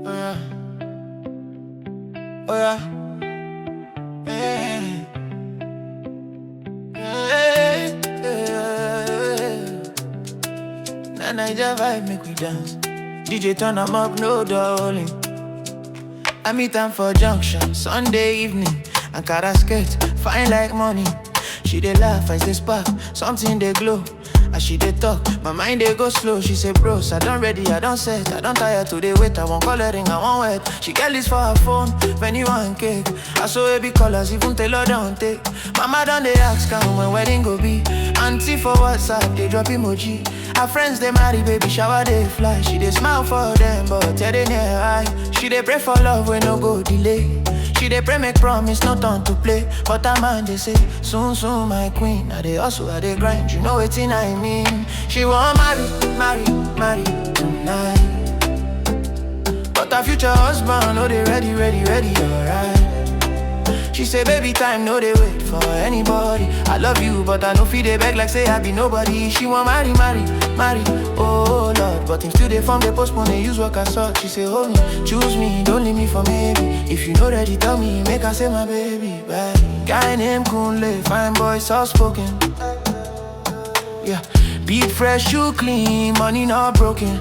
Oh yeah, oh yeah, yeah, yeah, yeah. Na Naija vibe make we dance. DJ turn 'em up, no darling. I meet am for junction, Sunday evening. Ankara skirt, fine like money. She dey laugh as they spark, something dey glow. As she dey talk, my mind dey go slow. She say, bros, I done ready, I done set, I done tired today. Wait, I want coloring, I want wet. She get this for her phone, venue and cake. I saw baby colors, even Taylor don't take. Mama done dey ask her when wedding go be. Auntie for WhatsApp, they drop emoji. Her friends they marry, baby shower they fly. She dey smile for them, but tell they near eye. She dey pray for love when no go delay. She dey pray make promise, no time to play. But her man they say, soon, soon my queen. I dey hustle, I dey grind, you know wetin I mean. She want marry tonight. But her future husband, no they ready, alright. She say, baby time, no they wait for anybody. I love you, but I no feel they beg like say I be nobody. She want marry, oh Lord. But him still they form, they postpone, they use work as such. She say, hold me, choose me, don't leave me for maybe. If you know ready, tell me, make her say my baby. Bye. Guy named Kunle, fine boy, soft spoken. Yeah, beat fresh, shoe clean, money not broken.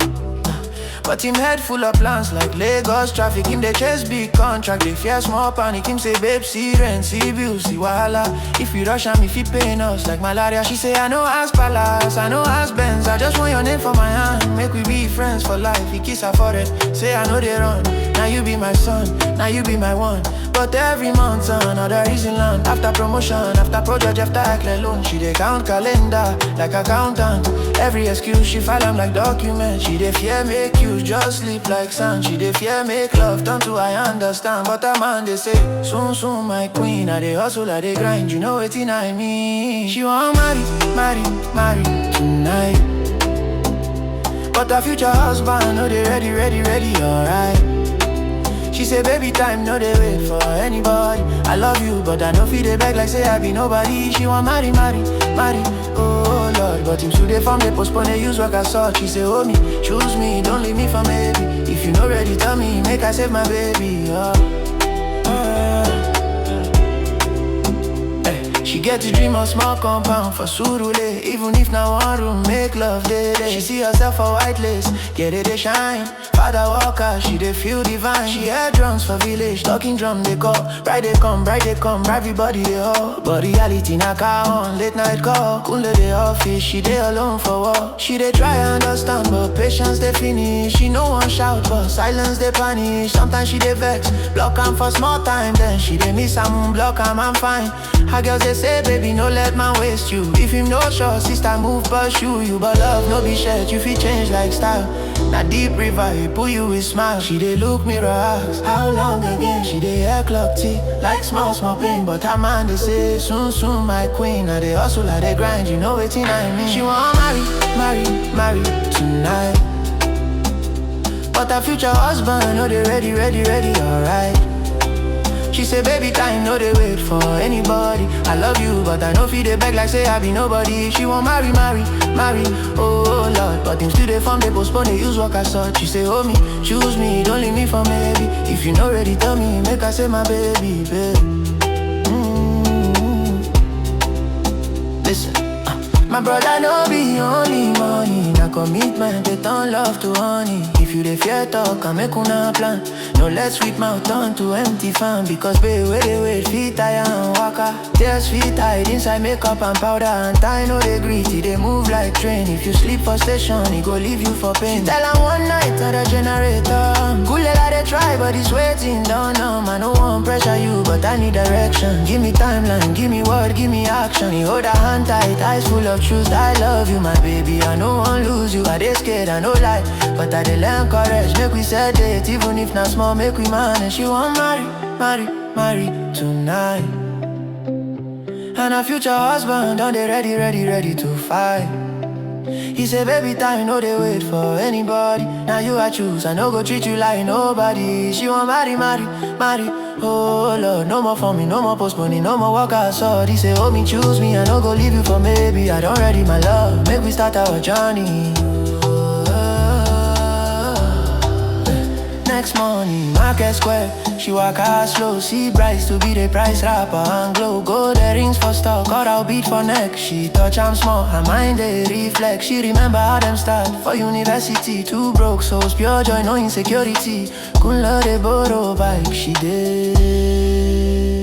But him head full of plans like Lagos traffic. Him they chase big contract, they fear small panic. Him say, babe, see rent, see bills, see wahala. If you rush him, if he paying us like malaria. She say, I know ask Palace, I know ask Benz. I just want your name for my hand, make we be friends for life. He kiss her forehead, say I know they run. Now you be my son, now you be my one. But every month another reason land. After promotion, after project, after act loan. She dey count calendar like accountant. Every excuse she file am like document. She dey fear make you just sleep like sand. She dey fear make love turn to I understand. But her man they say, soon, soon my queen. I dey hustle, I dey grind, you know wetin I mean. She want marry tonight. But her future husband, no they ready, alright. She say, baby time, no they wait for anybody. I love you, but I no feel they beg like say I be nobody. She want marry, oh Lord. But him still they form, they postpone, they use work as such. She say, hold me, choose me, don't leave me for maybe. If you no ready, tell me, make I save my baby. She get to dream of small compound for Surule. Even if now one room, make love day. She see herself for white lace, get it they shine. Father walker, she they feel divine. She hear drums for village, talking drum they call. Bride they come, everybody they all. But reality na car on, late night call. Kunle the office, she they alone for war. She they try understand, but patience they finish. She no one shout, but silence they punish. Sometimes she they vex, block am for small time. Then she they miss am, block am, I'm fine. Her girls they say, baby, no let man waste you. If him no sure, sister move pursue you. But love no be shared, you feel change like style. Na deep river, he pull you with smile. She dey look mirror ask, how long again? She dey hair clock tea, like small pain. But her man they say, soon, soon my queen. I dey hustle, I dey grind, you know wetin I mean. She want marry tonight. But her future husband, no they ready, alright. She say, baby time, no they wait for anybody. I love you, but I no feel they beg like say I be nobody. She want marry, oh Lord. But him still they form, they postpone, they use work as such. She say, hold me, choose me, don't leave me for maybe. If you no ready, tell me, make I say my baby, Listen, my brother no be only money. Na commitment, they turn love to honey. If you dey fear talk, I make una plan. No let sweet mouth turn to empty fan. Because babe, where they wait, feet tire and waka. Tears feet hide inside makeup and powder. And tie no they greedy, they move like train. If you sleep for station, he go leave you for pain. She tell her one night at the generator. Gulela they try, but it's waiting down now. I no want pressure you, but I need direction. Give me timeline, give me word, give me action. He hold her hand tight, eyes full of truth. I love you, my baby, I no want lose you. I dey scared, I no lie, but I dey learn courage. Make we set date, even if not small, make we manage. She want marry tonight. And her future husband, done they ready to fight. He say, baby time, no they wait for anybody. Now you I choose, I no go treat you like nobody. She want marry, oh Lord. No more for me, no more postponing, no more work outside. He say, hold me, choose me, I no go leave you for maybe. I don't ready my love, make we start our journey. next morning, market square. She walk out slow, see Bryce to be the price rapper and glow. Gold earrings for stock, cut out beat for neck. She touch I'm small, her mind they reflect. She remember how them start for university. Too broke, so pure joy, no insecurity. Couldn't love the borrow bike, she did.